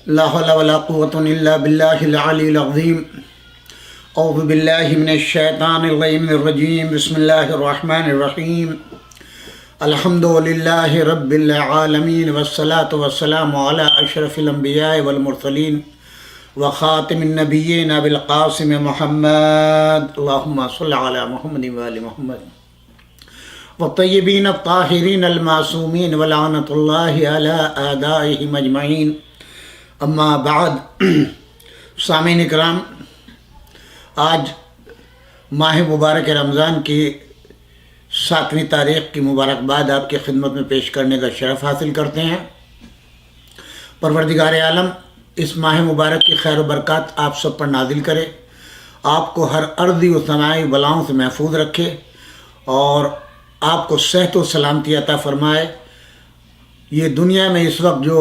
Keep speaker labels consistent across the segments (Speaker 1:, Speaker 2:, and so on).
Speaker 1: لا حول ولا قوة إلا بالله العلي العظيم. أعوذ بالله من الشيطان الرجيم. بسم الله الرحمن الرحيم. الحمد لله رب العالمين والصلاة والسلام على أشرف الأنبياء والمرسلين وخاتم النبيين أبي القاسم محمد. اللهم صل على محمد وآل محمد والطيبين الطاهرين المعصومين ولعنة الله على أعدائهم أجمعين. اما بعد. سامعین اکرام، آج ماہ مبارک رمضان کی 7ویں تاریخ کی مبارکباد آپ کی خدمت میں پیش کرنے کا شرف حاصل کرتے ہیں. پروردگار عالم اس ماہ مبارک کی خیر و برکات آپ سب پر نازل کرے، آپ کو ہر ارضی و سماعی بلاؤں سے محفوظ رکھے اور آپ کو صحت و سلامتی عطا فرمائے. یہ دنیا میں اس وقت جو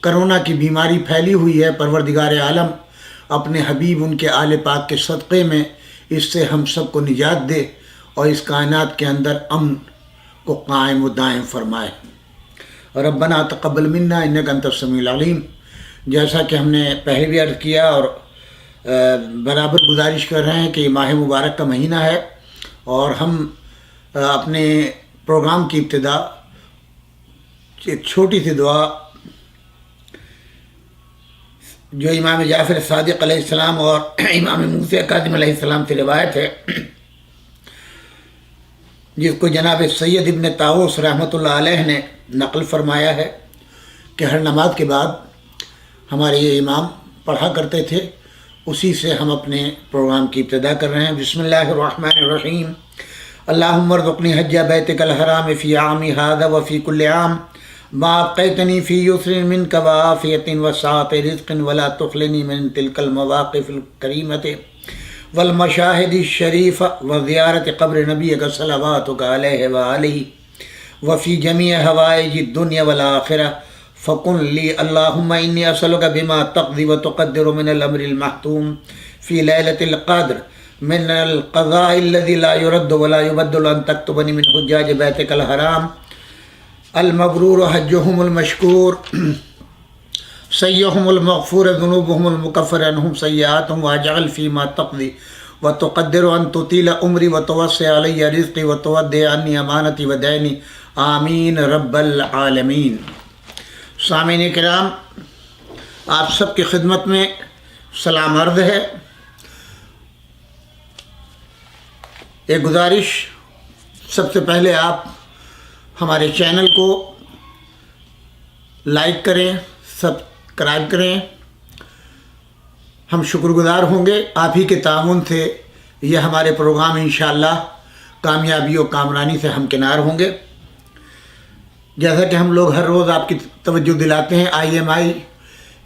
Speaker 1: کرونا کی بیماری پھیلی ہوئی ہے، پروردگار عالم اپنے حبیب ان کے آل پاک کے صدقے میں اس سے ہم سب کو نجات دے اور اس کائنات کے اندر امن کو قائم و دائم فرمائے. ربنا تقبل منا انک انت السمیع العلیم. جیسا کہ ہم نے پہلے بھی عرض کیا اور برابر گزارش کر رہے ہیں کہ یہ ماہ مبارک کا مہینہ ہے اور ہم اپنے پروگرام کی ابتدا ایک چھوٹی سی دعا جو امام جعفر صادق علیہ السلام اور امام موسیٰ کاظم علیہ السلام سے روایت ہے، جس کو جناب سید ابن طاووس رحمۃ اللہ علیہ نے نقل فرمایا ہے کہ ہر نماز کے بعد ہمارے یہ امام پڑھا کرتے تھے. اسی سے ہم اپنے پروگرام کی ابتدا کر رہے ہیں. بسم اللہ الرحمن الرحیم. اللہم ارزقنی حج بیتک الحرام فی عامی ھذا وفی کل عام ما ابقیتنی فی یسر منک وعافیۃ وسعۃ رزق ولا تخلنی من تلک المواقف الکریمۃ والمشاہد الشریفہ وزیارت قبر نبیک صلواتک علیہ وآلہ وفی جمیع حوائج الدنیا والآخرہ فکن لی اللہم انی اسألک بما تقضی وتقدر من الامر المحتوم فی لیلۃ القدر من القضاء الذي لا يرد ولا يبدل ان تكتبني من حجاج بیتک الحرام المبرور حجهم المشکور سیئهم المغفور ذنوبهم المکفر عنهم سیئاتهم واجعل فيما تقضي وتقدر ان تطيل عمري وتوسع علي رزقي وتودع عني امانتي وديني آمین رب العالمین. سامعین کرام، آپ سب کی خدمت میں سلام عرض ہے. ایک گزارش، سب سے پہلے آپ ہمارے چینل کو لائک کریں، سبسکرائب کریں. ہم شکر گزار ہوں گے. آپ ہی کے تعاون سے یہ ہمارے پروگرام انشاءاللہ کامیابی و کامرانی سے ہمکنار ہوں گے. جیسا کہ ہم لوگ ہر روز آپ کی توجہ دلاتے ہیں، IMI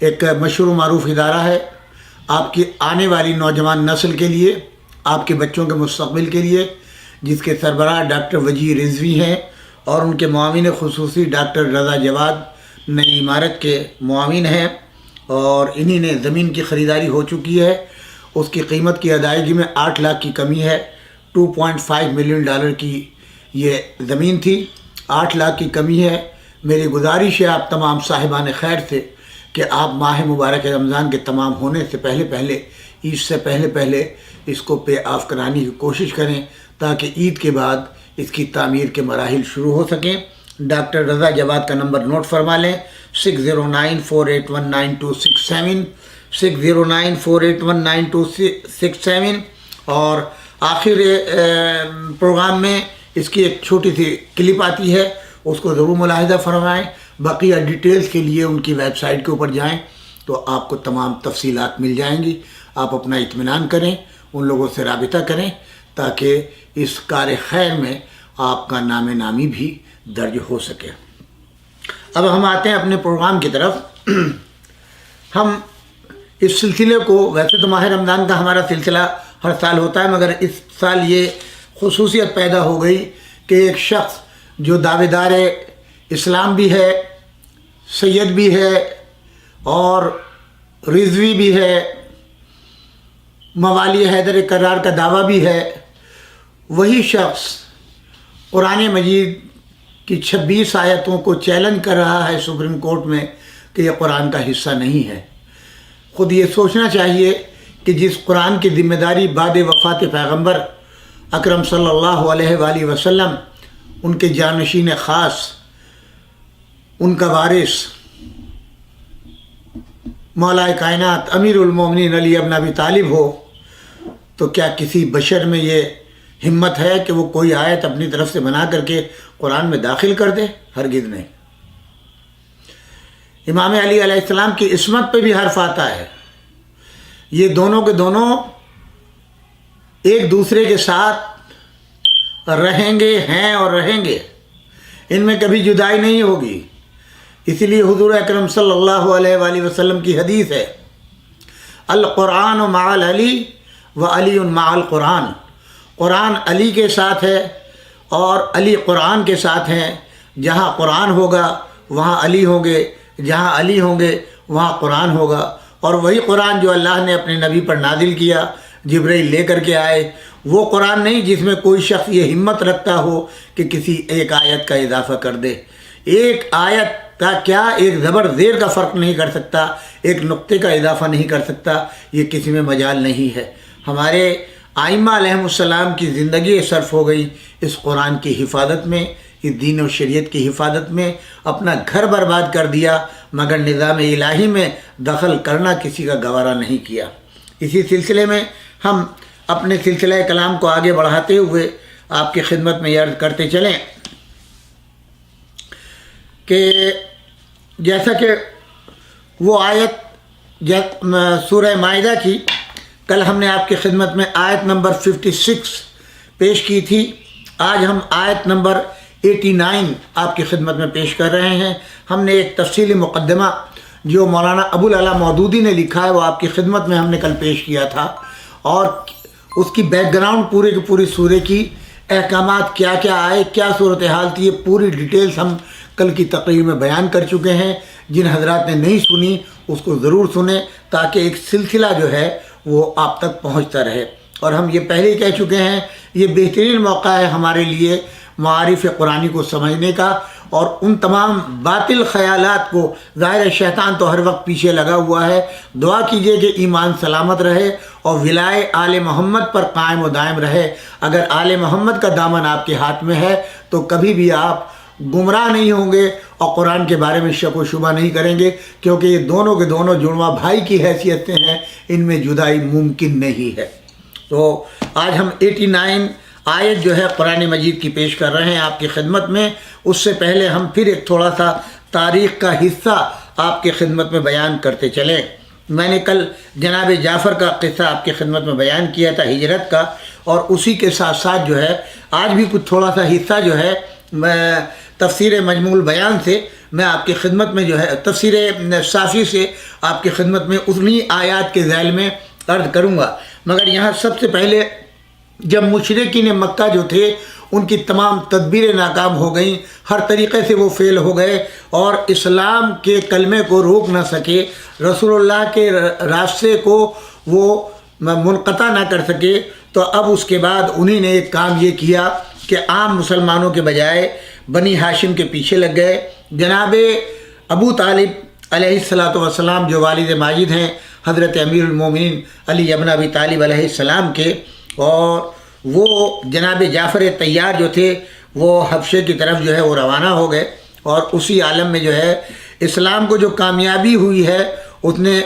Speaker 1: ایک مشہور و معروف ادارہ ہے. آپ کی آنے والی نوجوان نسل کے لیے، آپ کے بچوں کے مستقبل کے لیے، جس کے سربراہ ڈاکٹر وجیح رضوی ہیں اور ان کے معاون خصوصی ڈاکٹر رضا جواد نئی عمارت کے معاون ہیں، اور انہی نے زمین کی خریداری ہو چکی ہے. اس کی قیمت کی ادائیگی میں 8 لاکھ کی کمی ہے. $2.5 ملین کی یہ زمین تھی، 8 لاکھ کی کمی ہے. میری گزارش ہے آپ تمام صاحبان خیر سے کہ آپ ماہ مبارک رمضان کے تمام ہونے سے پہلے عید سے پہلے اس کو پے آف کرانے کی کوشش کریں تاکہ عید کے بعد اس کی تعمیر کے مراحل شروع ہو سکیں. ڈاکٹر رضا جواد کا نمبر نوٹ فرما لیں، 6094819267 6094819267. اور آخر پروگرام میں اس کی ایک چھوٹی سی کلپ آتی ہے، اس کو ضرور ملاحظہ فرمائیں. بقیہ ڈیٹیلز کے لیے ان کی ویب سائٹ کے اوپر جائیں تو آپ کو تمام تفصیلات مل جائیں گی. آپ اپنا اطمینان کریں، ان لوگوں سے رابطہ کریں تاکہ اس کار خیر میں آپ کا نام نامی بھی درج ہو سکے. اب ہم آتے ہیں اپنے پروگرام کی طرف. ہم اس سلسلے کو، ویسے تو ماہ رمضان کا ہمارا سلسلہ ہر سال ہوتا ہے، مگر اس سال یہ خصوصیت پیدا ہو گئی کہ ایک شخص جو دعوے دار اسلام بھی ہے، سید بھی ہے اور رضوی بھی ہے، موالی حیدر کرار کا دعویٰ بھی ہے، وہی شخص قرآن مجید کی 26 آیتوں کو چیلنج کر رہا ہے سپریم کورٹ میں کہ یہ قرآن کا حصہ نہیں ہے. خود یہ سوچنا چاہیے کہ جس قرآن کی ذمہ داری بعد وفات پیغمبر اکرم صلی اللہ علیہ وآلہ وسلم، ان کے جانشین خاص، ان کا وارث مولا کائنات امیر المومنین علی ابن ابی طالب ہو، تو کیا کسی بشر میں یہ ہمت ہے کہ وہ کوئی آیت اپنی طرف سے بنا کر کے قرآن میں داخل کر دے؟ ہرگز نہیں۔ امام علی علیہ السلام کی عصمت پہ بھی حرف آتا ہے۔ یہ دونوں کے دونوں ایک دوسرے کے ساتھ رہیں گے، ہیں اور رہیں گے، ان میں کبھی جدائی نہیں ہوگی۔ اسی لیے حضور اکرم صلی اللہ علیہ وآلہ وسلم کی حدیث ہے، القرآن مع علی و علی مع القرآن، قرآن علی کے ساتھ ہے اور علی قرآن کے ساتھ ہیں۔ جہاں قرآن ہوگا وہاں علی ہوں گے، جہاں علی ہوں گے وہاں قرآن ہوگا۔ اور وہی قرآن جو اللہ نے اپنے نبی پر نازل کیا، جبرائیل لے کر کے آئے، وہ قرآن نہیں جس میں کوئی شخص یہ ہمت رکھتا ہو کہ کسی ایک آیت کا اضافہ کر دے۔ ایک آیت کا کیا، ایک زبر زیر کا فرق نہیں کر سکتا، ایک نقطے کا اضافہ نہیں کر سکتا، یہ کسی میں مجال نہیں ہے۔ ہمارے ائمہ علیہم السلام کی زندگی صرف ہو گئی اس قرآن کی حفاظت میں، اس دین و شریعت کی حفاظت میں، اپنا گھر برباد کر دیا مگر نظام الہی میں دخل کرنا کسی کا گوارا نہیں کیا۔ اسی سلسلے میں ہم اپنے سلسلہ کلام کو آگے بڑھاتے ہوئے آپ کی خدمت میں عرض کرتے چلیں کہ جیسا کہ وہ آیت سورہ مائدہ کی کل ہم نے آپ کی خدمت میں آیت نمبر 56 پیش کی تھی، آج ہم آیت نمبر 89 آپ کی خدمت میں پیش کر رہے ہیں۔ ہم نے ایک تفصیلی مقدمہ جو مولانا ابو العلا مودودی نے لکھا ہے وہ آپ کی خدمت میں ہم نے کل پیش کیا تھا، اور اس کی بیک گراؤنڈ پورے کی پوری سورے کی احکامات کیا کیا آئے، کیا صورتحال تھی، یہ پوری ڈیٹیلز ہم کل کی تقریر میں بیان کر چکے ہیں۔ جن حضرات نے نہیں سنی اس کو ضرور سنیں تاکہ ایک سلسلہ جو ہے وہ آپ تک پہنچتا رہے۔ اور ہم یہ پہلے ہی کہہ چکے ہیں، یہ بہترین موقع ہے ہمارے لیے معارف قرآنی کو سمجھنے کا، اور ان تمام باطل خیالات کو، ظاہر شیطان تو ہر وقت پیچھے لگا ہوا ہے، دعا کیجئے کہ ایمان سلامت رہے اور ولائے آل محمد پر قائم و دائم رہے۔ اگر آل محمد کا دامن آپ کے ہاتھ میں ہے تو کبھی بھی آپ گمراہ نہیں ہوں گے اور قرآن کے بارے میں شک و شبہ نہیں کریں گے، کیونکہ یہ دونوں کے دونوں جڑواں بھائی کی حیثیت سے ہیں، ان میں جدائی ممکن نہیں ہے۔ تو آج ہم 89 آیت جو ہے قرآن مجید کی پیش کر رہے ہیں آپ کی خدمت میں۔ اس سے پہلے ہم پھر ایک تھوڑا سا تاریخ کا حصہ آپ کی خدمت میں بیان کرتے چلیں۔ میں نے کل جناب جعفر کا قصہ آپ کی خدمت میں بیان کیا تھا، ہجرت کا، اور اسی کے ساتھ ساتھ جو ہے آج بھی کچھ تھوڑا سا حصہ جو ہے تفسیر مجموع البیان سے میں آپ کی خدمت میں جو ہے تفسیر صافی سے آپ کی خدمت میں اتنی آیات کے ذیل میں عرض کروں گا۔ مگر یہاں سب سے پہلے جب مشرکین مکہ جو تھے ان کی تمام تدبیریں ناکام ہو گئیں، ہر طریقے سے وہ فیل ہو گئے اور اسلام کے کلمے کو روک نہ سکے، رسول اللہ کے راستے کو وہ منقطع نہ کر سکے، تو اب اس کے بعد انہی نے ایک کام یہ کیا کہ عام مسلمانوں کے بجائے بنی ہاشم کے پیچھے لگ گئے۔ جناب ابو طالب علیہ السلام جو والد ماجد ہیں حضرت امیر المومنین علی ابن ابی طالب علیہ السلام کے، اور وہ جناب جعفر طیار جو تھے وہ حبشے کی طرف جو ہے وہ روانہ ہو گئے، اور اسی عالم میں جو ہے اسلام کو جو کامیابی ہوئی ہے اس نے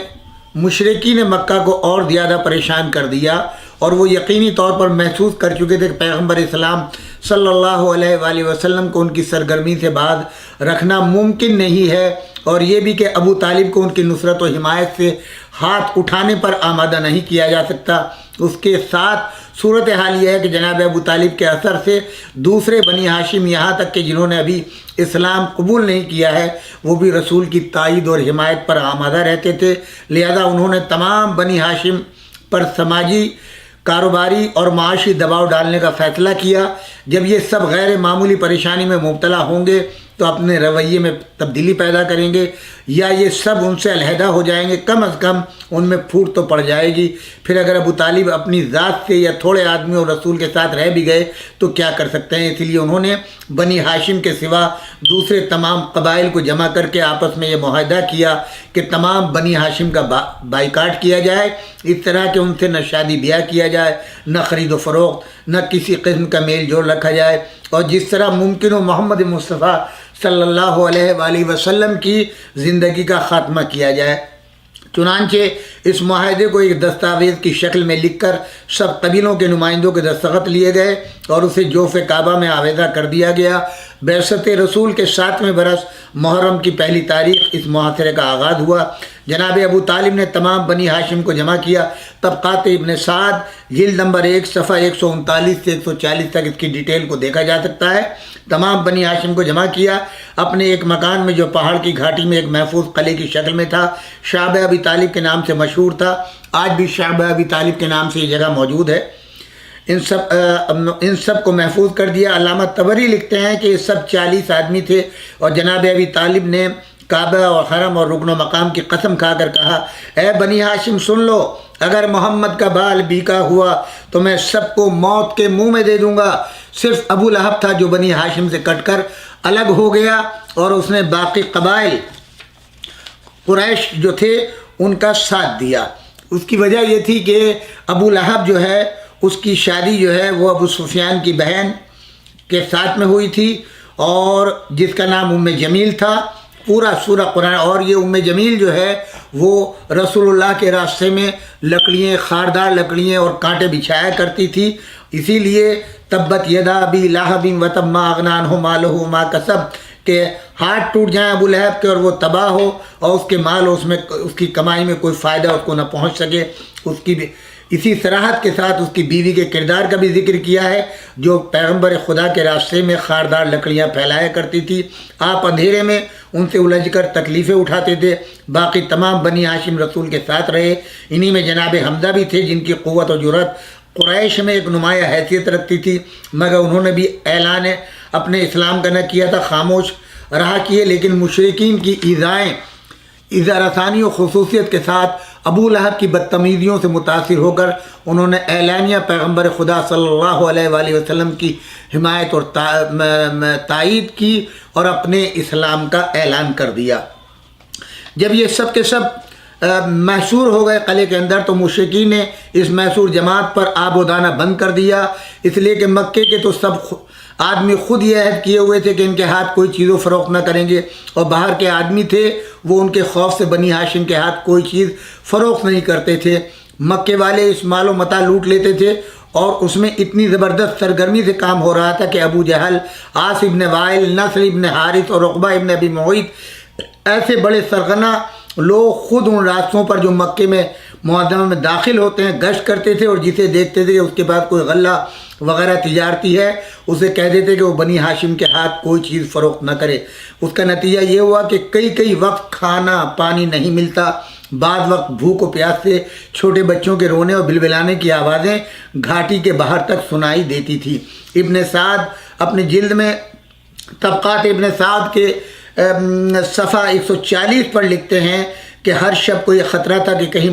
Speaker 1: مشرکین مکہ کو اور زیادہ پریشان کر دیا، اور وہ یقینی طور پر محسوس کر چکے تھے کہ پیغمبر اسلام صلی اللہ علیہ وآلہ وسلم کو ان کی سرگرمی سے باز رکھنا ممکن نہیں ہے، اور یہ بھی کہ ابو طالب کو ان کی نصرت و حمایت سے ہاتھ اٹھانے پر آمادہ نہیں کیا جا سکتا۔ اس کے ساتھ صورتحال یہ ہے کہ جناب ابو طالب کے اثر سے دوسرے بنی ہاشم یہاں تک کہ جنہوں نے ابھی اسلام قبول نہیں کیا ہے وہ بھی رسول کی تائید اور حمایت پر آمادہ رہتے تھے، لہذا انہوں نے تمام بنی ہاشم پر سماجی، کاروباری اور معاشی دباؤ ڈالنے کا فیصلہ کیا۔ جب یہ سب غیر معمولی پریشانی میں مبتلا ہوں گے تو اپنے رویے میں تبدیلی پیدا کریں گے، یا یہ سب ان سے علیحدہ ہو جائیں گے، کم از کم ان میں پھوٹ تو پڑ جائے گی۔ پھر اگر ابو طالب اپنی ذات سے یا تھوڑے آدمی اور رسول کے ساتھ رہ بھی گئے تو کیا کر سکتے ہیں؟ اس لیے انہوں نے بنی ہاشم کے سوا دوسرے تمام قبائل کو جمع کر کے آپس میں یہ معاہدہ کیا کہ تمام بنی ہاشم کا بائیکاٹ کیا جائے، اس طرح کہ ان سے نہ شادی بیاہ کیا جائے، نہ خرید و فروخت، نہ کسی قسم کا میل جول رکھا جائے، اور جس طرح ممکن ہو محمد مصطفیٰ صلی اللہ علیہ وآلہ وسلم کی زندگی کا خاتمہ کیا جائے۔ چنانچہ اس معاہدے کو ایک دستاویز کی شکل میں لکھ کر سب قبیلوں کے نمائندوں کے دستخط لیے گئے اور اسے جوف کعبہ میں آویزہ کر دیا گیا۔ بعثت رسول کے 7ویں برس محرم کی پہلی تاریخ اس معاہدے کا آغاز ہوا۔ جناب ابو طالب نے تمام بنی ہاشم کو جمع کیا۔ طبقات ابن سعد جلد نمبر 1 صفحہ 139 سے 140 تک اس کی ڈیٹیل کو دیکھا جا سکتا ہے۔ تمام بنی ہاشم کو جمع کیا اپنے ایک مکان میں جو پہاڑ کی گھاٹی میں ایک محفوظ قلعے کی شکل میں تھا، شعب ابی طالب کے نام سے مشہور تھا۔ آج بھی شعب ابی طالب کے نام سے یہ جگہ موجود ہے۔ ان سب کو محفوظ کر دیا۔ علامہ طبری لکھتے ہیں کہ یہ سب 40 آدمی تھے، اور جناب ابی طالب نے کعبہ اور حرم اور رکن و مقام کی قسم کھا کر کہا، اے بنی ہاشم سن لو، اگر محمد کا بال بیکا ہوا تو میں سب کو موت کے منہ میں دے دوں گا۔ صرف ابو لہب تھا جو بنی ہاشم سے کٹ کر الگ ہو گیا، اور اس نے باقی قبائل قریش جو تھے ان کا ساتھ دیا۔ اس کی وجہ یہ تھی کہ ابو لہب جو ہے اس کی شادی جو ہے وہ ابو سفیان کی بہن کے ساتھ میں ہوئی تھی، اور جس کا نام ام جمیل تھا۔ پورا سورہ قرآن، اور یہ ام جمیل جو ہے وہ رسول اللہ کے راستے میں لکڑیاں، خاردار لکڑیاں اور کانٹے بچھایا کرتی تھی۔ اسی لیے تبت یدا ابی لہب وتب ما اغنی عنہ مالہ وما کسب، کہ ہاتھ ٹوٹ جائیں ابو لہب کے اور وہ تباہ ہو، اور اس کے مال اس کی کمائی میں کوئی فائدہ اس کو نہ پہنچ سکے۔ اس کی بھی اسی صراحت کے ساتھ اس کی بیوی کے کردار کا بھی ذکر کیا ہے، جو پیغمبر خدا کے راستے میں خاردار لکڑیاں پھیلایا کرتی تھی۔ آپ اندھیرے میں ان سے الجھ کر تکلیفیں اٹھاتے تھے۔ باقی تمام بنی ہاشم رسول کے ساتھ رہے۔ انہی میں جناب حمزہ بھی تھے، جن کی قوت و جرأت قریش میں ایک نمایاں حیثیت رکھتی تھی، مگر انہوں نے بھی اعلان اپنے اسلام کا نہ کیا تھا، خاموش رہا کیے، لیکن مشرکین کی ایذا رسانی و خصوصیت کے ساتھ ابو لہب کی بدتمیزیوں سے متاثر ہو کر انہوں نے اعلانیہ پیغمبر خدا صلی اللہ علیہ وآلہ وسلم کی حمایت اور تائید کی اور اپنے اسلام کا اعلان کر دیا۔ جب یہ سب کے سب محصور ہو گئے قلعے کے اندر، تو مشرکین نے اس محصور جماعت پر آب و دانہ بند کر دیا، اس لیے کہ مکے کے تو سب آدمی خود یہ عہد کیے ہوئے تھے کہ ان کے ہاتھ کوئی چیز و فروخت نہ کریں گے، اور باہر کے آدمی تھے وہ ان کے خوف سے بنی ہاشم کے ہاتھ کوئی چیز فروخت نہیں کرتے تھے۔ مکے والے اس مال و متاع لوٹ لیتے تھے، اور اس میں اتنی زبردست سرگرمی سے کام ہو رہا تھا کہ ابو جہل، عاص ابن وائل، نصر ابن حارث اور عقبہ ابن ابی معیط ایسے بڑے سرغنہ لوگ خود ان راستوں پر جو مکے میں معظمہ میں داخل ہوتے ہیں گشت کرتے تھے، اور جسے دیکھتے تھے کہ اس کے پاس کوئی غلہ وغیرہ تجارتی ہے، اسے کہہ دیتے کہ وہ بنی ہاشم کے ہاتھ کوئی چیز فروخت نہ کرے۔ اس کا نتیجہ یہ ہوا کہ کئی وقت کھانا پانی نہیں ملتا، بعض وقت بھوک و پیاس سے چھوٹے بچوں کے رونے اور بلبلانے کی آوازیں گھاٹی کے باہر تک سنائی دیتی تھی۔ ابن سعد اپنے جلد میں طبقات ابن سعد کے صفحہ 140 پر لکھتے ہیں کہ ہر شب کو یہ خطرہ تھا کہ کہیں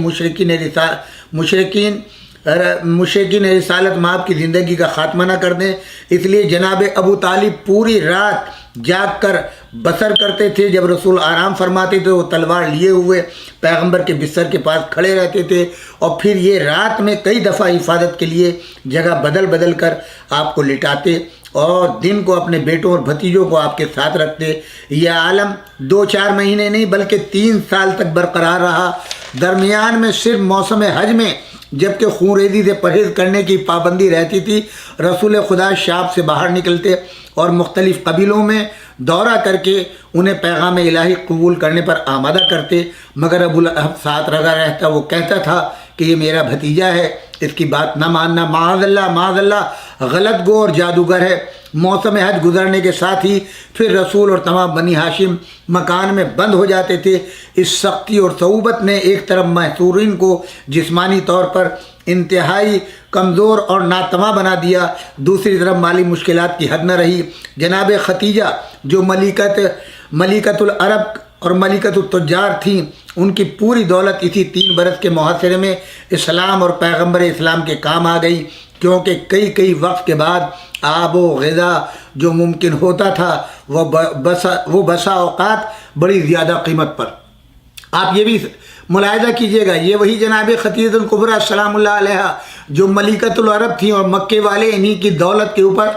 Speaker 1: مشرکین رسالت مآب کی زندگی کا خاتمہ نہ کر دیں۔ اس لیے جناب ابو طالب پوری رات جاگ کر بسر کرتے تھے۔ جب رسول آرام فرماتے تھے وہ تلوار لیے ہوئے پیغمبر کے بستر کے پاس کھڑے رہتے تھے، اور پھر یہ رات میں کئی دفعہ حفاظت کے لیے جگہ بدل کر آپ کو لٹاتے، اور دن کو اپنے بیٹوں اور بھتیجوں کو آپ کے ساتھ رکھتے۔ یہ عالم 2-4 مہینے نہیں بلکہ 3 سال تک برقرار رہا۔ درمیان میں صرف موسم حج میں جبکہ خون ریزی سے پرہیز کرنے کی پابندی رہتی تھی، رسول خدا شام سے باہر نکلتے اور مختلف قبیلوں میں دورہ کر کے انہیں پیغام الہی قبول کرنے پر آمادہ کرتے، مگر ابو لہب ساتھ رہتا وہ کہتا تھا کہ یہ میرا بھتیجا ہے، اس کی بات نہ ماننا، معاذ اللہ غلط گو اور جادوگر ہے۔ موسم حج گزرنے کے ساتھ ہی پھر رسول اور تمام بنی ہاشم مکان میں بند ہو جاتے تھے۔ اس سختی اور صعوبت نے ایک طرف محصورین کو جسمانی طور پر انتہائی کمزور اور ناتواں بنا دیا، دوسری طرف مالی مشکلات کی حد نہ رہی۔ جناب ختیجہ جو ملکۃ العرب اور ملکۃ التجار تھیں، ان کی پوری دولت اسی 3 برس کے محاصرے میں اسلام اور پیغمبر اسلام کے کام آ گئی، کیونکہ کئی وقت کے بعد آب و غذا جو ممکن ہوتا تھا وہ بسا اوقات بڑی زیادہ قیمت پر۔ آپ یہ بھی ملاحظہ کیجئے گا، یہ وہی جناب خدیجہ الکبریٰ سلام اللہ علیہا جو ملکۃ العرب تھیں اور مکے والے انہی کی دولت کے اوپر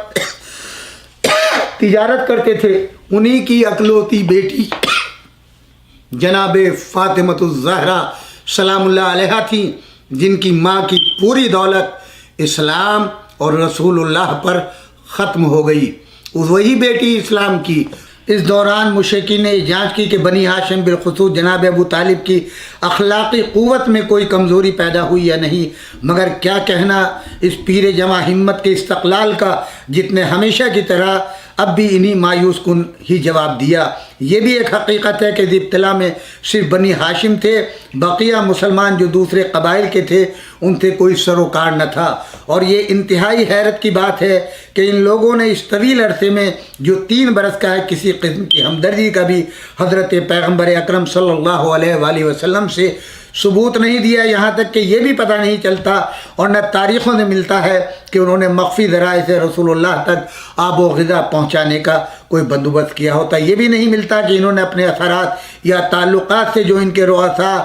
Speaker 1: تجارت کرتے تھے، انہی کی اکلوتی بیٹی جناب فاطمۃ الزہرا سلام اللہ علیہا تھیں، جن کی ماں کی پوری دولت اسلام اور رسول اللہ پر ختم ہو گئی۔ وہی بیٹی اسلام کی۔ اس دوران مشرکین نے جانچ کی کہ بنی ہاشم بالخصوص جناب ابو طالب کی اخلاقی قوت میں کوئی کمزوری پیدا ہوئی یا نہیں، مگر کیا کہنا اس پیر جمع ہمت کے استقلال کا، جس نے ہمیشہ کی طرح اب بھی انہی مایوس کن ہی جواب دیا۔ یہ بھی ایک حقیقت ہے کہ اس ابتلا میں صرف بنی ہاشم تھے، بقیہ مسلمان جو دوسرے قبائل کے تھے ان سے کوئی سروکار نہ تھا، اور یہ انتہائی حیرت کی بات ہے کہ ان لوگوں نے اس طویل عرصے میں جو 3 برس کا ہے کسی قسم کی ہمدردی کا بھی حضرت پیغمبر اکرم صلی اللہ علیہ وآلہ وسلم سے ثبوت نہیں دیا، یہاں تک کہ یہ بھی پتہ نہیں چلتا اور نہ تاریخوں میں ملتا ہے کہ انہوں نے مخفی ذرائع سے رسول اللہ تک آب و غذا پہنچانے کا کوئی بندوبست کیا ہوتا۔ یہ بھی نہیں ملتا کہ انہوں نے اپنے اثرات یا تعلقات سے جو ان کے رؤساء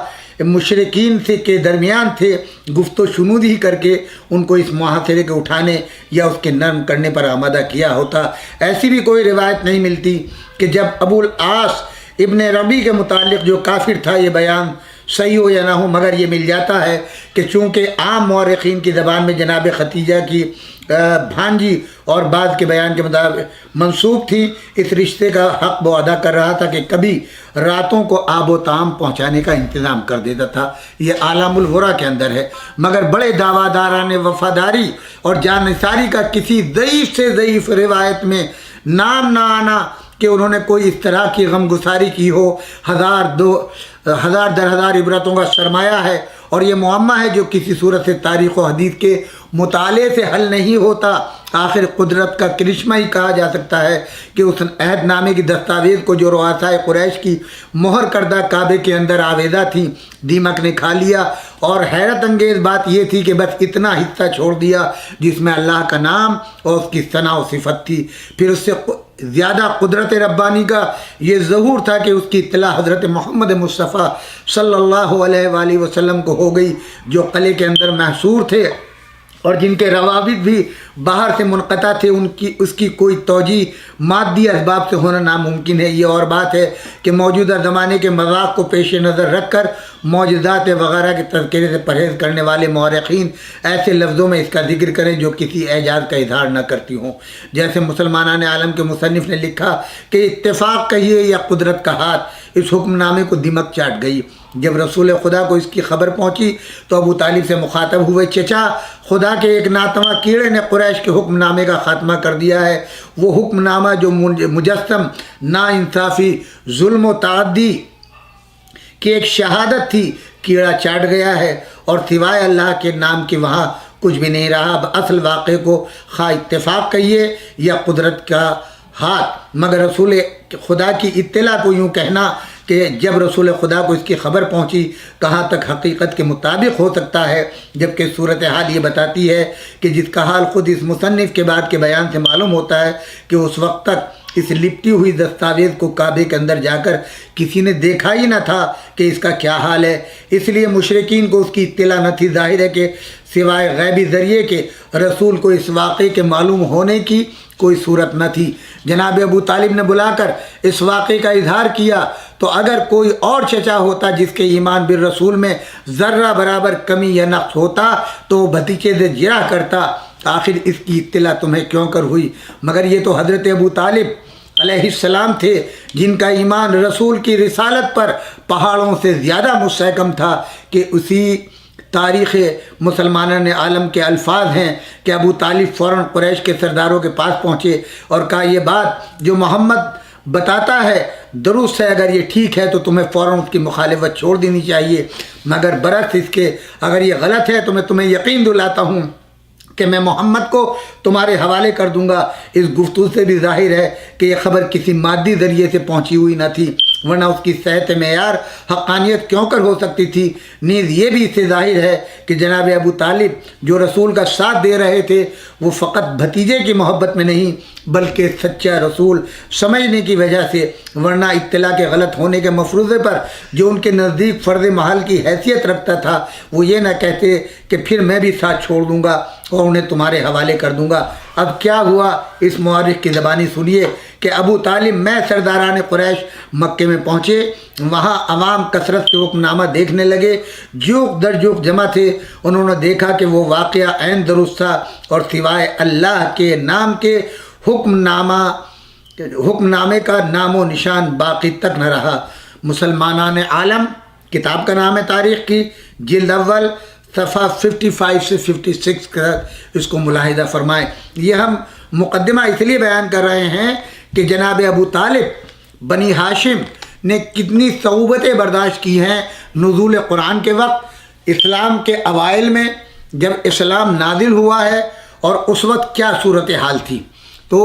Speaker 1: مشرکین سے کے درمیان تھے گفت و شنود ہی کر کے ان کو اس محاصرے کے اٹھانے یا اس کے نرم کرنے پر آمادہ کیا ہوتا۔ ایسی بھی کوئی روایت نہیں ملتی کہ جب ابو العاص ابن ربی کے متعلق جو کافر تھا یہ بیان صحیح ہو یا نہ ہو، مگر یہ مل جاتا ہے کہ چونکہ عام مورخین کی زبان میں جناب ختیجہ کی بھانجی اور بعض کے بیان کے مطابق منسوب تھی، اس رشتے کا حق وہ ادا کر رہا تھا کہ کبھی راتوں کو آب و طعام پہنچانے کا انتظام کر دیتا تھا۔ یہ عالم الورا کے اندر ہے، مگر بڑے دعویداران وفاداری اور جانثاری کا کسی ضعیف سے ضعیف روایت میں نام نہ آنا کہ انہوں نے کوئی اس طرح کی غم گساری کی ہو، ہزار در ہزار عبرتوں کا سرمایہ ہے، اور یہ معمہ ہے جو کسی صورت سے تاریخ و حدیث کے مطالعے سے حل نہیں ہوتا۔ آخر قدرت کا کرشمہ ہی کہا جا سکتا ہے کہ اس عہد نامے کی دستاویز کو جو رؤسائے قریش کی مہر کردہ کعبے کے اندر آویزہ تھیں دیمک نے کھا لیا، اور حیرت انگیز بات یہ تھی کہ بس اتنا حصہ چھوڑ دیا جس میں اللہ کا نام اور اس کی ثنا و صفت تھی۔ پھر اس سے زیادہ قدرت ربانی کا یہ ظہور تھا کہ اس کی اطلاع حضرت محمد مصطفیٰ صلی اللہ علیہ وآلہ وسلم کو ہو گئی، جو قلعے کے اندر محصور تھے اور جن کے روابط بھی باہر سے منقطع تھے۔ اس کی کوئی توجیہ مادی اسباب سے ہونا ناممکن ہے۔ یہ اور بات ہے کہ موجودہ زمانے کے مذاق کو پیش نظر رکھ کر معجزات وغیرہ کے تذکرے سے پرہیز کرنے والے مورخین ایسے لفظوں میں اس کا ذکر کریں جو کسی اعجاز کا اظہار نہ کرتی ہوں، جیسے مسلمانان عالم کے مصنف نے لکھا کہ اتفاق کہیے یا قدرت کا ہاتھ اس حکم نامے کو دیمک چاٹ گئی۔ جب رسول خدا کو اس کی خبر پہنچی تو ابو طالب سے مخاطب ہوئے، چچا خدا کے ایک ناتواں کیڑے نے قریش کے حکم نامے کا خاتمہ کر دیا ہے۔ وہ حکم نامہ جو مجسم ناانصافی، ظلم و تعدی کی ایک شہادت تھی، کیڑا چاٹ گیا ہے، اور سوائے اللہ کے نام کے وہاں کچھ بھی نہیں رہا۔ اصل واقعے کو خواہ اتفاق کہیے یا قدرت کا ہاتھ، مگر رسول خدا کی اطلاع کو یوں کہنا کہ جب رسول خدا کو اس کی خبر پہنچی کہاں تک حقیقت کے مطابق ہو سکتا ہے، جبکہ صورتحال یہ بتاتی ہے کہ جس کا حال خود اس مصنف کے بعد کے بیان سے معلوم ہوتا ہے کہ اس وقت تک اس لپٹی ہوئی دستاویز کو کعبے کے اندر جا کر کسی نے دیکھا ہی نہ تھا کہ اس کا کیا حال ہے، اس لیے مشرکین کو اس کی اطلاع نہ تھی۔ ظاہر ہے کہ سوائے غیبی ذریعے کے رسول کو اس واقعے کے معلوم ہونے کی کوئی صورت نہ تھی۔ جناب ابو طالب نے بلا کر اس واقعے کا اظہار کیا تو اگر کوئی اور چچا ہوتا جس کے ایمان بالرسول میں ذرہ برابر کمی یا نقص ہوتا تو وہ بھتیجے سے جرح کرتا، آخر اس کی اطلاع تمہیں کیوں کر ہوئی؟ مگر یہ تو حضرت ابو طالب علیہ السلام تھے جن کا ایمان رسول کی رسالت پر پہاڑوں سے زیادہ مستحکم تھا کہ اسی تاریخ مسلمانوں نے عالم کے الفاظ ہیں کہ ابو طالب فوراً قریش کے سرداروں کے پاس پہنچے اور کہا یہ بات جو محمد بتاتا ہے درست ہے، اگر یہ ٹھیک ہے تو تمہیں فوراً اس کی مخالفت چھوڑ دینی چاہیے، مگر برعکس اس کے اگر یہ غلط ہے تو میں تمہیں یقین دلاتا ہوں کہ میں محمد کو تمہارے حوالے کر دوں گا۔ اس گفتگو سے بھی ظاہر ہے کہ یہ خبر کسی مادی ذریعے سے پہنچی ہوئی نہ تھی، ورنہ اس کی صحت معیار حقانیت کیوں کر ہو سکتی تھی۔ نیز یہ بھی اس سے ظاہر ہے کہ جناب ابو طالب جو رسول کا ساتھ دے رہے تھے وہ فقط بھتیجے کی محبت میں نہیں بلکہ سچا رسول سمجھنے کی وجہ سے، ورنہ اطلاع کے غلط ہونے کے مفروضے پر جو ان کے نزدیک فرض محل کی حیثیت رکھتا تھا وہ یہ نہ کہتے کہ پھر میں بھی ساتھ چھوڑ دوں گا اور انہیں تمہارے حوالے کر دوں گا۔ اب کیا ہوا اس مورخ کی زبانی سنیے کہ ابو طالب میں سرداران قریش مکے میں پہنچے، وہاں عوام کثرت سے حکم نامہ دیکھنے لگے، جوک در جوک جمع تھے۔ انہوں نے دیکھا کہ وہ واقعہ عین درست تھا اور سوائے اللہ کے نام کے حکم نامے کا نام و نشان باقی تک نہ رہا۔ مسلمانان عالم کتاب کا نام ہے تاریخ کی، جلد اول صفحہ 55 سے 56 کا اس کو ملاحظہ فرمائیں۔ یہ ہم مقدمہ اس لیے بیان کر رہے ہیں کہ جناب ابو طالب بنی ہاشم نے کتنی صعوبتیں برداشت کی ہیں نزول قرآن کے وقت، اسلام کے اوائل میں جب اسلام نازل ہوا ہے، اور اس وقت کیا صورتحال تھی۔ تو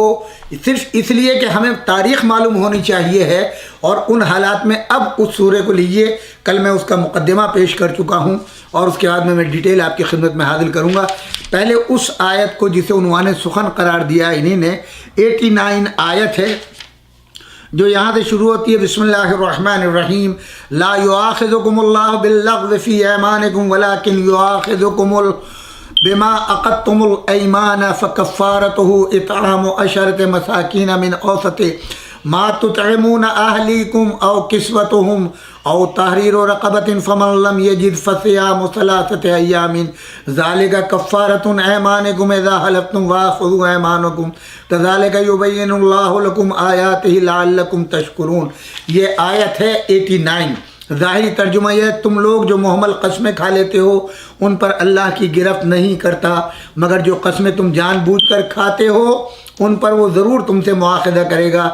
Speaker 1: صرف اس لیے کہ ہمیں تاریخ معلوم ہونی چاہیے ہے، اور ان حالات میں اب اس سورہ کو لیجئے، کل میں اس کا مقدمہ پیش کر چکا ہوں اور اس کے بعد میں ڈیٹیل آپ کی خدمت میں حاضر کروں گا۔ پہلے اس آیت کو جسے عنوان سخن قرار دیا انہی نے، 89 آیت ہے جو یہاں سے شروع ہوتی ہے، بسم اللہ الرحمن الرحیم، لا یؤاخذکم اللہ باللغو فی ایمانکم ولکن یؤاخذکم بما عقدتم الایمان فکفارته اطعام 10 مساکین من اوسط ما تطعمون اہلیکم او کسوتهم او تحریر رقبۃ فمن لم یجد فصیام 3 ایام ذلک کفارۃ ایمانکم اذا حلفتم واحفظوا ایمانکم کذلک یبین اللہ لکم آیاتہ لعلکم تشکرون۔ یہ آیت ہے 89۔ ظاہری ترجمہ یہ ہے، تم لوگ جو محمل قسمیں کھا لیتے ہو ان پر اللہ کی گرفت نہیں کرتا، مگر جو قسمیں تم جان بوجھ کر کھاتے ہو ان پر وہ ضرور تم سے مواخذہ کرے گا۔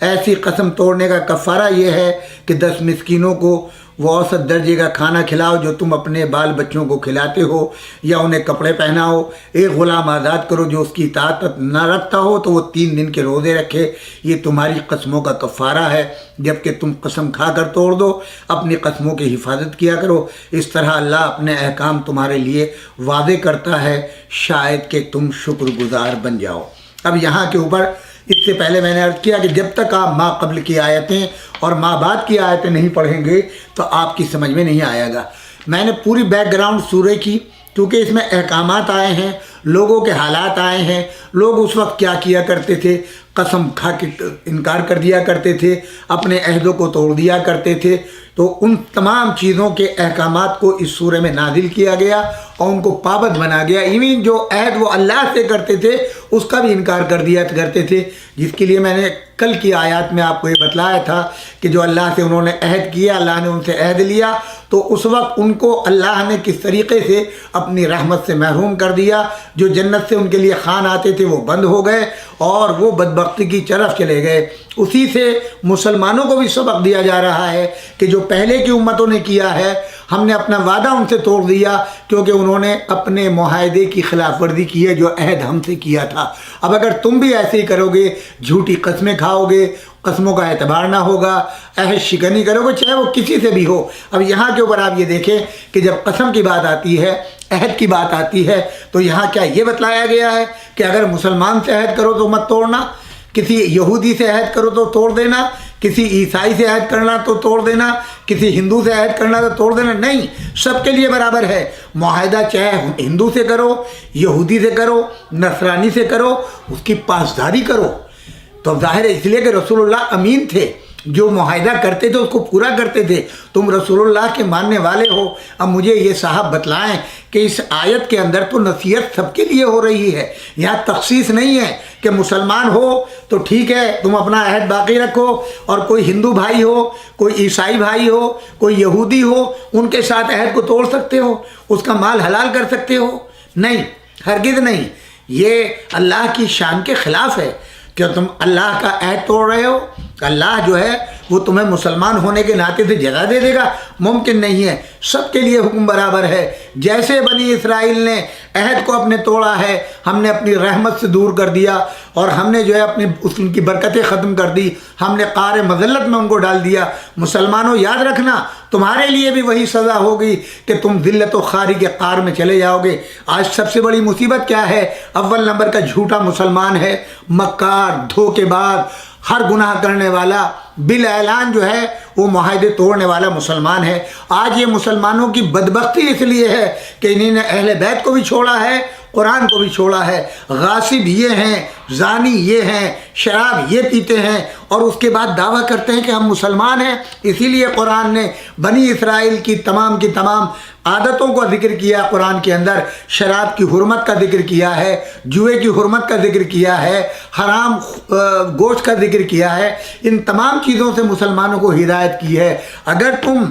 Speaker 1: ایسی قسم توڑنے کا کفارہ یہ ہے کہ 10 مسکینوں کو وہ اوسط درجے کا کھانا کھلاؤ جو تم اپنے بال بچوں کو کھلاتے ہو، یا انہیں کپڑے پہناؤ۔ ایک غلام آزاد کرو جو اس کی اطاعت نہ رکھتا ہو تو وہ 3 دن کے روزے رکھے۔ یہ تمہاری قسموں کا کفارہ ہے، جبکہ تم قسم کھا کر توڑ دو۔ اپنی قسموں کی حفاظت کیا کرو، اس طرح اللہ اپنے احکام تمہارے لیے واضح کرتا ہے، شاید کہ تم شکر گزار بن جاؤ۔ اب یہاں کے اوپر اس سے پہلے میں نے عرض کیا کہ جب تک آپ ما قبل کی آیتیں اور ما بعد کی آیتیں نہیں پڑھیں گے تو آپ کی سمجھ میں نہیں آئے گا۔ میں نے پوری بیک گراؤنڈ سورہ کی، کیونکہ اس میں احکامات آئے ہیں، لوگوں کے حالات آئے ہیں، لوگ اس وقت کیا کیا کرتے تھے، قسم کھا کے انکار کر دیا کرتے تھے، اپنے عہدوں کو توڑ دیا کرتے تھے۔ تو ان تمام چیزوں کے احکامات کو اس سورہ میں نازل کیا گیا اور ان کو پابند بنا گیا۔ ایون جو عہد وہ اللہ سے کرتے تھے اس کا بھی انکار کر دیا کرتے تھے، جس کے لیے میں نے کل کی آیات میں آپ کو یہ بتلایا تھا کہ جو اللہ سے انہوں نے عہد کیا، اللہ نے ان سے عہد لیا، تو اس وقت ان کو اللہ نے کس طریقے سے اپنی رحمت سے محروم کر دیا۔ جو جنت سے ان کے لیے خوان آتے تھے وہ بند ہو گئے اور وہ بدبختی کی طرف چلے گئے۔ اسی سے مسلمانوں کو بھی سبق دیا جا رہا ہے کہ جو پہلے کی امتوں نے کیا ہے، ہم نے اپنا وعدہ ان سے توڑ دیا کیونکہ انہوں نے اپنے معاہدے کی خلاف ورزی کی ہے جو عہد ہم سے کیا تھا۔ اب اگر تم بھی ایسے ہی کرو گے، جھوٹی قسمیں کھاؤ گے، قسموں کا اعتبار نہ ہوگا، عہد شکنی کرو گے، چاہے وہ کسی سے بھی ہو۔ اب یہاں کے اوپر آپ یہ دیکھیں کہ جب قسم کی بات آتی ہے، عہد کی بات آتی ہے، تو یہاں کیا یہ بتلایا گیا ہے کہ اگر مسلمان سے عہد کرو تو مت توڑنا، کسی یہودی سے عہد کرو تو توڑ دینا، کسی عیسائی سے عہد کرنا تو توڑ دینا، کسی ہندو سے عہد کرنا تو توڑ دینا، نہیں، سب کے لیے برابر ہے۔ معاہدہ چاہے ہندو سے کرو، یہودی سے کرو، نصرانی سے کرو، اس کی پاسداری کرو۔ تو ظاہر ہے اس لیے کہ رسول اللہ امین تھے، جو معاہدہ کرتے تھے اس کو پورا کرتے تھے. تم رسول اللہ کے ماننے والے ہو. اب مجھے یہ صاحب بتلائیں کہ اس آیت کے اندر تو نصیحت سب کے لیے ہو رہی ہے, یہاں تخصیص نہیں ہے کہ مسلمان ہو تو ٹھیک ہے تم اپنا عہد باقی رکھو, اور کوئی ہندو بھائی ہو, کوئی عیسائی بھائی ہو, کوئی یہودی ہو, ان کے ساتھ عہد کو توڑ سکتے ہو, اس کا مال حلال کر سکتے ہو. نہیں, ہرگز نہیں. یہ اللہ کی شان کے خلاف ہے کہ تم اللہ کا عہد توڑ رہے ہو. اللہ جو ہے وہ تمہیں مسلمان ہونے کے ناطے سے جزا دے دے گا, ممکن نہیں ہے. سب کے لیے حکم برابر ہے. جیسے بنی اسرائیل نے عہد کو اپنے توڑا ہے, ہم نے اپنی رحمت سے دور کر دیا, اور ہم نے جو ہے اپنی ان کی برکتیں ختم کر دی, ہم نے قعر مذلت میں ان کو ڈال دیا. مسلمانوں یاد رکھنا تمہارے لیے بھی وہی سزا ہوگی کہ تم ذلت و خواری کے قعر میں چلے جاؤ گے. آج سب سے بڑی مصیبت کیا ہے؟ اول نمبر کا جھوٹا مسلمان ہے, مکار, دھوکے باز, ہر گناہ کرنے والا, بالاعلان جو ہے وہ معاہدے توڑنے والا مسلمان ہے. آج یہ مسلمانوں کی بدبختی اس لیے ہے کہ انہوں نے اہل بیت کو بھی چھوڑا ہے, قرآن کو بھی چھوڑا ہے. غاصب یہ ہیں, زانی یہ ہیں, شراب یہ پیتے ہیں, اور اس کے بعد دعویٰ کرتے ہیں کہ ہم مسلمان ہیں. اسی لیے قرآن نے بنی اسرائیل کی تمام عادتوں کا ذکر کیا. قرآن کے اندر شراب کی حرمت کا ذکر کیا ہے, جوئے کی حرمت کا ذکر کیا ہے, حرام گوشت کا ذکر کیا ہے. ان تمام چیزوں سے مسلمانوں کو ہدایت کی ہے. اگر تم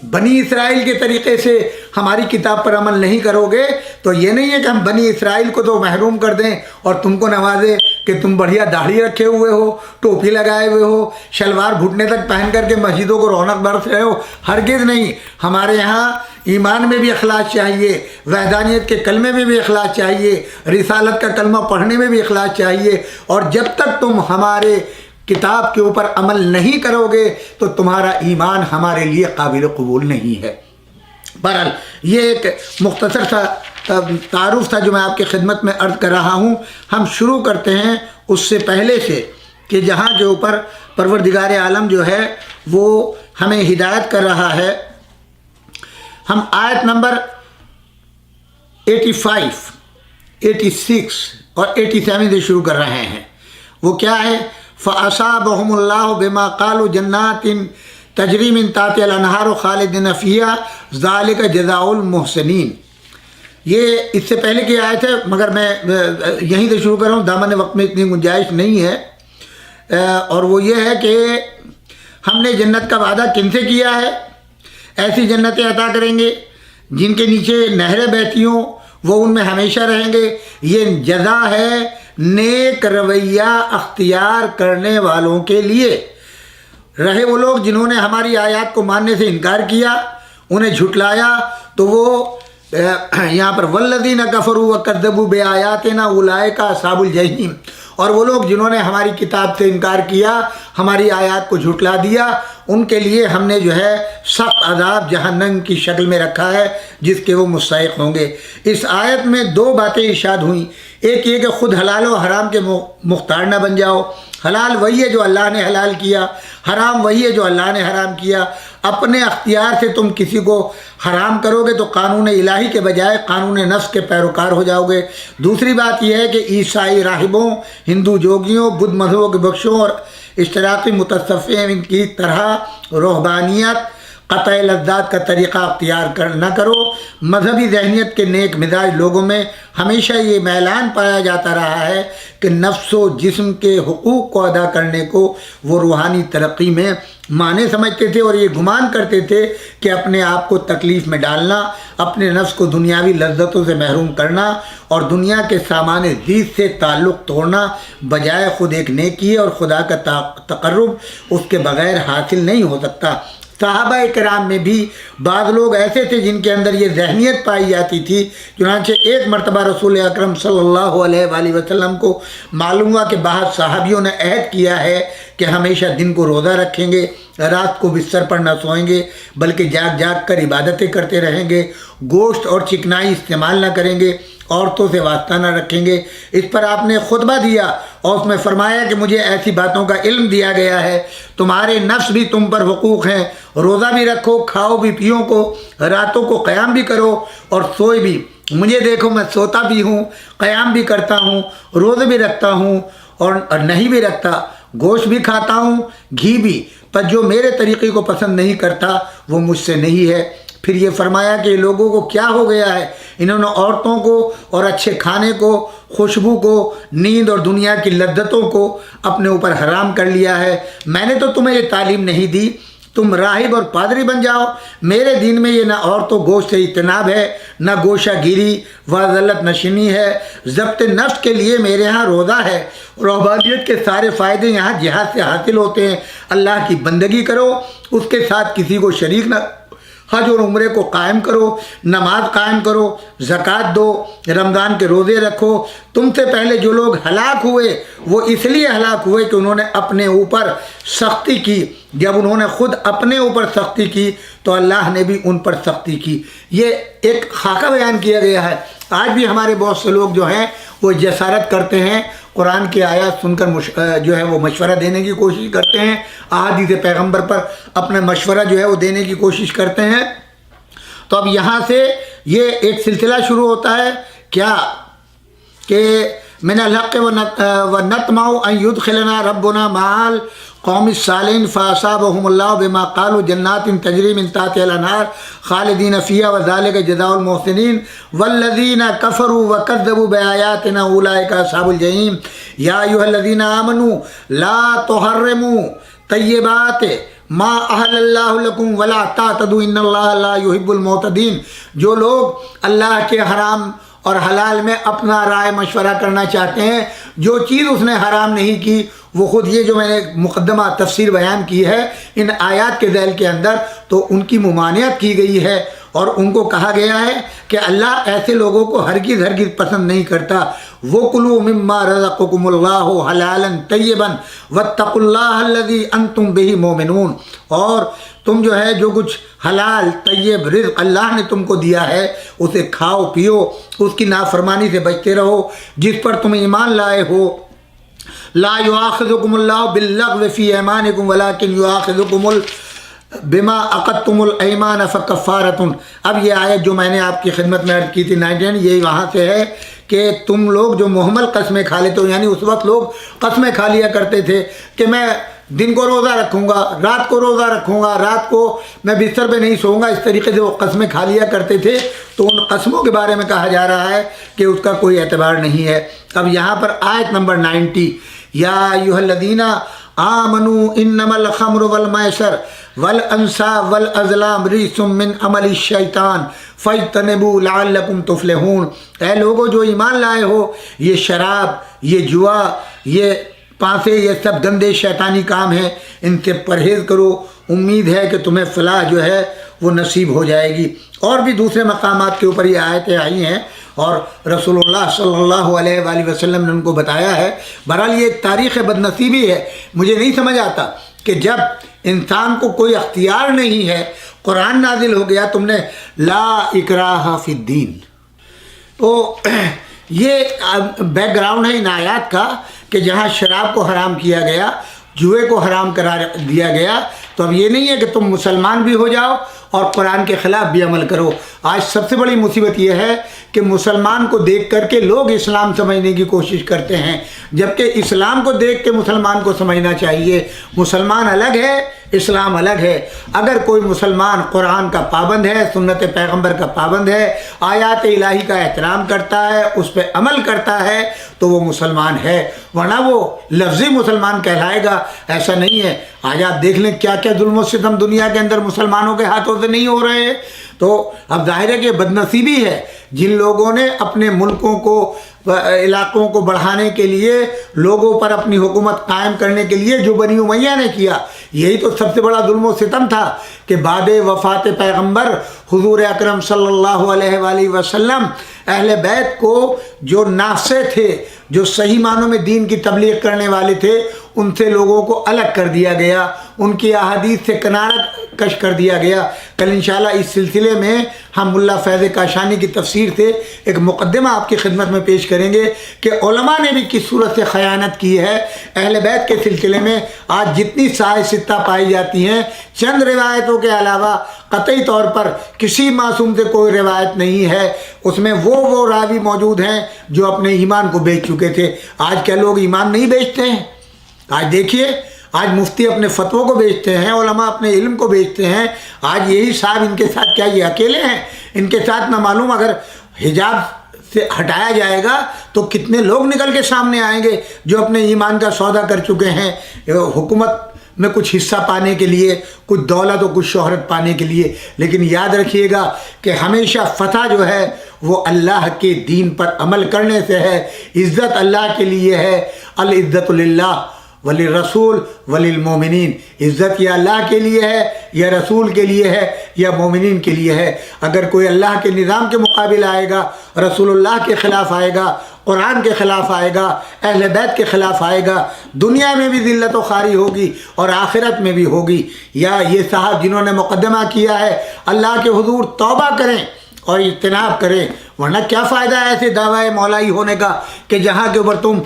Speaker 1: بنی اسرائیل کے طریقے سے ہماری کتاب پر عمل نہیں کرو گے تو یہ نہیں ہے کہ ہم بنی اسرائیل کو تو محروم کر دیں اور تم کو نوازے کہ تم بڑھیا داڑھی رکھے ہوئے ہو, ٹوپی لگائے ہوئے ہو, شلوار گھٹنے تک پہن کر کے مسجدوں کو رونق برس رہے ہو. ہرگز نہیں. ہمارے یہاں ایمان میں بھی اخلاص چاہیے, وحدانیت کے کلمے میں بھی اخلاص چاہیے, رسالت کا کلمہ پڑھنے میں بھی اخلاص چاہیے. اور جب تک تم ہمارے کتاب کے اوپر عمل نہیں کرو گے تو تمہارا ایمان ہمارے لیے قابل قبول نہیں ہے. بہرحال یہ ایک مختصر سا تعارف تھا جو میں آپ کی خدمت میں عرض کر رہا ہوں. ہم شروع کرتے ہیں اس سے پہلے سے کہ جہاں کے اوپر پروردگار عالم جو ہے وہ ہمیں ہدایت کر رہا ہے. ہم آیت نمبر 85, 86 اور 87 سے شروع کر رہے ہیں. وہ کیا ہے؟ فَأَصَابَهُمُ اللَّهُ بِمَا قَالُوا جَنَّاتٍ تَجْرِي مِن تَحْتِهَا الْأَنْهَارُ خَالِدِينَ فِيهَا ذَلِكَ جَزَاءُ الْمُحْسِنِينَ. یہ اس سے پہلے کی آیت ہے مگر میں یہیں سے شروع کر رہا ہوں, دامن وقت میں اتنی گنجائش نہیں ہے. اور وہ یہ ہے کہ ہم نے جنت کا وعدہ کن سے کیا ہے؟ ایسی جنتیں عطا کریں گے جن کے نیچے نہریں بہتی ہوں, وہ ان میں ہمیشہ رہیں گے. یہ جزا ہے نیک رویہ اختیار کرنے والوں کے لیے. رہے وہ لوگ جنہوں نے ہماری آیات کو ماننے سے انکار کیا, انہیں جھٹلایا, تو وہ یہاں پر والذین کفروا وکذبوا بآیاتنا اولئک اصحاب الجحیم. اور وہ لوگ جنہوں نے ہماری کتاب سے انکار کیا, ہماری آیات کو جھٹلا دیا, ان کے لیے ہم نے جو ہے سخت عذاب جہنم کی شکل میں رکھا ہے جس کے وہ مستحق ہوں گے. اس آیت میں دو باتیں ارشاد ہوئیں. ایک یہ کہ خود حلال و حرام کے مختار نہ بن جاؤ. حلال وہی ہے جو اللہ نے حلال کیا, حرام وہی ہے جو اللہ نے حرام کیا. اپنے اختیار سے تم کسی کو حرام کرو گے تو قانون الہی کے بجائے قانون نفس کے پیروکار ہو جاؤ گے. دوسری بات یہ ہے کہ عیسائی راہبوں, ہندو جوگیوں, بدھ مذہبوں کے بخشوں اور اشتراکی متصوفین کی طرح روحانیت قطع لذات کا طریقہ اختیار نہ کرو. مذہبی ذہنیت کے نیک مزاج لوگوں میں ہمیشہ یہ میلان پایا جاتا رہا ہے کہ نفس و جسم کے حقوق کو ادا کرنے کو وہ روحانی ترقی میں معنی سمجھتے تھے, اور یہ گمان کرتے تھے کہ اپنے آپ کو تکلیف میں ڈالنا, اپنے نفس کو دنیاوی لذتوں سے محروم کرنا اور دنیا کے سامان زیست سے تعلق توڑنا بجائے خود ایک نیکی اور خدا کا تقرب اس کے بغیر حاصل نہیں ہو سکتا. صحابہ کرام میں بھی بعض لوگ ایسے تھے جن کے اندر یہ ذہنیت پائی جاتی تھی. چنانچہ ایک مرتبہ رسول اکرم صلی اللہ علیہ وآلہ وسلم کو معلوم ہوا کہ بعض صحابیوں نے عہد کیا ہے کہ ہمیشہ دن کو روزہ رکھیں گے, رات کو بستر پر نہ سوئیں گے بلکہ جاگ جاگ کر عبادتیں کرتے رہیں گے, گوشت اور چکنائی استعمال نہ کریں گے, عورتوں سے واسطہ نہ رکھیں گے. اس پر آپ نے خطبہ دیا اور اس میں فرمایا کہ مجھے ایسی باتوں کا علم دیا گیا ہے, تمہارے نفس بھی تم پر حقوق ہیں, روزہ بھی رکھو, کھاؤ بھی پیو کو, راتوں کو قیام بھی کرو اور سوئے بھی. مجھے دیکھو میں سوتا بھی ہوں, قیام بھی کرتا ہوں, روزے بھی رکھتا ہوں اور نہیں بھی رکھتا, گوشت بھی کھاتا ہوں, گھی بھی. پر جو میرے طریقے کو پسند نہیں کرتا وہ مجھ سے نہیں ہے۔ پھر یہ فرمایا کہ لوگوں کو کیا ہو گیا ہے، انہوں نے عورتوں کو اور اچھے کھانے کو، خوشبو کو، نیند اور دنیا کی لذتوں کو اپنے اوپر حرام کر لیا ہے۔ میں نے تو تمہیں یہ تعلیم نہیں دی، تم راہب اور پادری بن جاؤ۔ میرے دین میں یہ نہ عورتوں گوشت سے اجتناب ہے، نہ گوشہ گیری و ذلت نشینی ہے۔ ضبط نفس کے لیے میرے ہاں روزہ ہے۔ رہبانیت کے سارے فائدے یہاں جہاد سے حاصل ہوتے ہیں۔ اللہ کی بندگی کرو، اس کے ساتھ کسی کو شریک نہ، حج اور عمرے کو قائم کرو، نماز قائم کرو، زکوٰۃ دو، رمضان کے روزے رکھو۔ تم سے پہلے جو لوگ ہلاک ہوئے وہ اس لیے ہلاک ہوئے کہ انہوں نے اپنے اوپر سختی کی۔ جب انہوں نے خود اپنے اوپر سختی کی تو اللہ نے بھی ان پر سختی کی۔ یہ ایک خاکہ بیان کیا گیا ہے۔ آج بھی ہمارے بہت سے لوگ جو ہیں وہ جسارت کرتے ہیں، قرآن کی آیات سن کر جو ہے وہ مشورہ دینے کی کوشش کرتے ہیں، احادیث پیغمبر پر اپنا مشورہ جو ہے وہ دینے کی کوشش کرتے ہیں۔ تو اب یہاں سے یہ ایک سلسلہ شروع ہوتا ہے کیا کہ من الحق ونطمع ان يدخلنا ربنا مع القوم الصالحین فاصابهم اللہ بما قالوا جنات تجری من تحتها الانہار خالدین فیہا وذلک جزاء المحسنین والذین کفروا وکذبوا بآیاتنا اولئک اصحاب الجحیم یا ایھا الذین آمنوا لا تحرموا طیبات ما احل اللہ لکم ولا تعتدوا ان اللہ لا یحب المعتدین۔ جو لوگ اللہ کے حرام اور حلال میں اپنا رائے مشورہ کرنا چاہتے ہیں، جو چیز اس نے حرام نہیں کی، وہ خود یہ جو میں نے مقدمہ تفسیر بیان کی ہے ان آیات کے ذیل کے اندر، تو ان کی ممانعت کی گئی ہے اور ان کو کہا گیا ہے کہ اللہ ایسے لوگوں کو ہرگز پسند نہیں کرتا۔ وَكُلُوا مِمَّا رَزَقَكُمُ اللَّهُ حَلَالًا طَيِّبًا وَاتَّقُوا اللَّهَ الَّذِي أَنْتُمْ بِهِ مُؤْمِنُونَ۔ اور تم جو ہے جو کچھ حلال طیب رزق اللہ نے تم کو دیا ہے اسے کھاؤ پیو، اس کی نافرمانی سے بچتے رہو جس پر تم ایمان لائے ہو۔ لا یؤاخذکم اللہ باللغو فی ایمانکم ولکن یؤاخذکم بما عقدتم الایمان فکفارۃ۔ اب یہ آیت جو میں نے آپ کی خدمت میں عرض کی تھی 19، یہ وہاں سے ہے کہ تم لوگ جو محمل قسمیں کھا لیتے ہو، یعنی اس وقت لوگ قسمیں کھا لیا کرتے تھے کہ میں دن کو روزہ رکھوں گا، رات کو روزہ رکھوں گا، رات کو میں بستر پہ نہیں سوؤں گا، اس طریقے سے وہ قسمیں کھا لیا کرتے تھے۔ تو ان قسموں کے بارے میں کہا جا رہا ہے کہ اس کا کوئی اعتبار نہیں ہے۔ اب یہاں پر آیت نمبر 90، یا ایھا الذین آمنوا انما الخمر والمیسر والانصاب والازلام رجس من عمل الشیطان فاجتنبوہ لعلکم تفلحون۔ اے لوگو جو ایمان لائے ہو، یہ شراب، یہ جوا، یہ پانسے، یہ سب گندے شیطانی کام ہیں، ان سے پرہیز کرو، امید ہے کہ تمہیں فلاح جو ہے وہ نصیب ہو جائے گی۔ اور بھی دوسرے مقامات کے اوپر یہ آیتیں آئی ہیں اور رسول اللہ صلی اللہ علیہ وآلہ وسلم نے ان کو بتایا ہے۔ بہرحال یہ ایک تاریخ بد نصیبی ہے۔ مجھے نہیں سمجھ آتا کہ جب انسان کو کوئی اختیار نہیں ہے، قرآن نازل ہو گیا، تم نے لا اکراہ فی الدین، تو یہ بیک گراؤنڈ ہے ان آیات کا کہ جہاں شراب کو حرام کیا گیا، جوئے کو حرام قرار دیا گیا، تو اب یہ نہیں ہے کہ تم مسلمان بھی ہو جاؤ اور قرآن کے خلاف بھی عمل کرو۔ آج سب سے بڑی مصیبت یہ ہے کہ مسلمان کو دیکھ کر کے لوگ اسلام سمجھنے کی کوشش کرتے ہیں، جبکہ اسلام کو دیکھ کے مسلمان کو سمجھنا چاہیے۔ مسلمان الگ ہے، اسلام الگ ہے۔ اگر کوئی مسلمان قرآن کا پابند ہے، سنت پیغمبر کا پابند ہے، آیات الہی کا احترام کرتا ہے، اس پہ عمل کرتا ہے، تو وہ مسلمان ہے، ورنہ وہ لفظی مسلمان کہلائے گا، ایسا نہیں ہے۔ آج آپ دیکھ لیں کیا کیا ظلم و ستم دنیا کے اندر مسلمانوں کے ہاتھوں سے نہیں ہو رہے ہیں۔ تو اب ظاہر ہے کہ بد نصیبی ہے جن لوگوں نے اپنے ملکوں کو، علاقوں کو بڑھانے کے لیے، لوگوں پر اپنی حکومت قائم کرنے کے لیے جو بنی امیہ نے کیا، یہی تو سب سے بڑا ظلم و ستم تھا کہ بعد وفات پیغمبر حضور اکرم صلی اللہ علیہ وآلہ وسلم اہل بیت کو جو ناصح تھے، جو صحیح معنوں میں دین کی تبلیغ کرنے والے تھے، ان سے لوگوں کو الگ کر دیا گیا، ان کی احادیث سے کنارہ کش کر دیا گیا۔ کل انشاءاللہ اس سلسلے میں ہم ملا فیض کاشانی کی تفسیر سے ایک مقدمہ آپ کی خدمت میں پیش کریں گے کہ علماء نے بھی کس صورت سے خیانت کی ہے اہل بیت کے سلسلے میں۔ آج جتنی سائے ستہ پائی جاتی ہیں، چند روایتوں کے علاوہ قطعی طور پر کسی معصوم سے کوئی روایت نہیں ہے، اس میں وہ راوی موجود ہیں جو اپنے ایمان کو بیچ چکے تھے۔ آج کیا لوگ ایمان نہیں بیچتے ہیں؟ آج دیکھیے آج مفتی اپنے فتووں کو بیچتے ہیں، علماء اپنے علم کو بیچتے ہیں. آج یہی صاحب ان کے ساتھ، کیا یہ اکیلے ہیں؟ ان کے ساتھ نہ معلوم اگر حجاب سے ہٹایا جائے گا تو کتنے لوگ نکل کے سامنے آئیں گے جو اپنے ایمان کا سودا کر چکے ہیں حکومت میں کچھ حصہ پانے کے لیے، کچھ دولت و کچھ شہرت پانے کے لیے. لیکن یاد رکھیے گا کہ ہمیشہ فتح جو ہے وہ اللہ کے دین پر عمل کرنے سے ہے. عزت اللہ کے لیے ہے. العزت للہ وللرسول وللمومنین. عزت یا اللہ کے لیے ہے، یا رسول کے لیے ہے، یا مومنین کے لیے ہے. اگر کوئی اللہ کے نظام کے مقابل آئے گا، رسول اللہ کے خلاف آئے گا، قرآن کے خلاف آئے گا، اہل بیت کے خلاف آئے گا، دنیا میں بھی ذلت و خواری ہوگی اور آخرت میں بھی ہوگی. یا یہ صاحب جنہوں نے مقدمہ کیا ہے، اللہ کے حضور توبہ کریں اور اجتناب کریں، ورنہ کیا فائدہ ہے ایسے دعوی مولائی ہونے کا کہ جہاں کے اوپر تم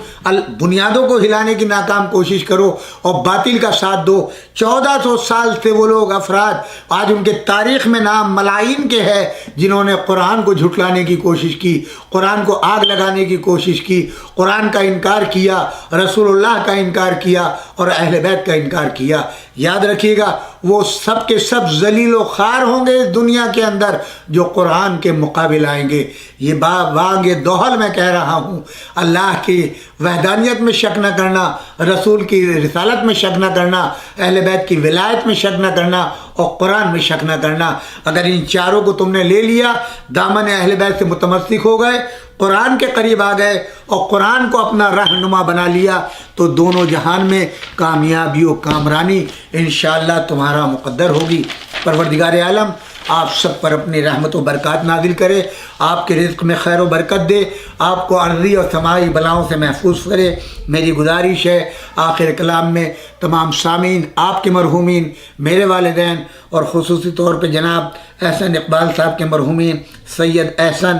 Speaker 1: بنیادوں کو ہلانے کی ناکام کوشش کرو اور باطل کا ساتھ دو. 1400 سال سے وہ لوگ افراد، آج ان کے تاریخ میں نام ملائی کے ہے جنہوں نے قرآن کو جھٹلانے کی کوشش کی، قرآن کو آگ لگانے کی کوشش کی، قرآن کا انکار کیا، رسول اللہ کا انکار کیا اور اہل بیت کا انکار کیا. یاد رکھیے گا وہ سب کے سب ذلیل و خوار ہوں گے اس دنیا کے اندر جو قرآن کے مقابل آئیں گے. یہ بانگ دوہل میں کہہ رہا ہوں، اللہ کی وحدانیت میں شک نہ کرنا، رسول کی رسالت میں شک نہ کرنا، اہل بیت کی ولایت میں شک نہ کرنا اور قرآن میں شک نہ کرنا. اگر ان چاروں کو تم نے لے لیا، دامن اہل بیت سے متمسک ہو گئے، قرآن کے قریب آ گئے اور قرآن کو اپنا رہنما بنا لیا، تو دونوں جہان میں کامیابی و کامرانی انشاءاللہ تمہارا مقدر ہوگی. پروردگار عالم آپ سب پر اپنی رحمت و برکات نازل کرے، آپ کے رزق میں خیر و برکت دے، آپ کو عرضی اور سماعی بلاؤں سے محفوظ کرے. میری گزارش ہے آخر کلام میں تمام سامعین، آپ کے مرحومین، میرے والدین اور خصوصی طور پہ جناب احسن اقبال صاحب کے مرحومین، سید احسن،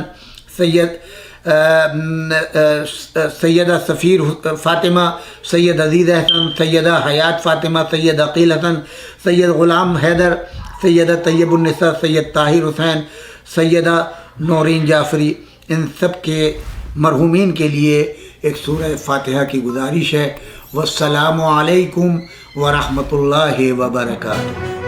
Speaker 1: سیدہ سفیر فاطمہ، سید عزیز احسن، سیدہ حیات فاطمہ، سید عقیل حسن، سید غلام حیدر، سیدہ طیب النساء، سید طاہر حسین، سیدہ نورین جعفری، ان سب کے مرحومین کے لیے ایک سورہ فاتحہ کی گزارش ہے. والسلام علیکم ورحمۃ اللہ وبرکاتہ.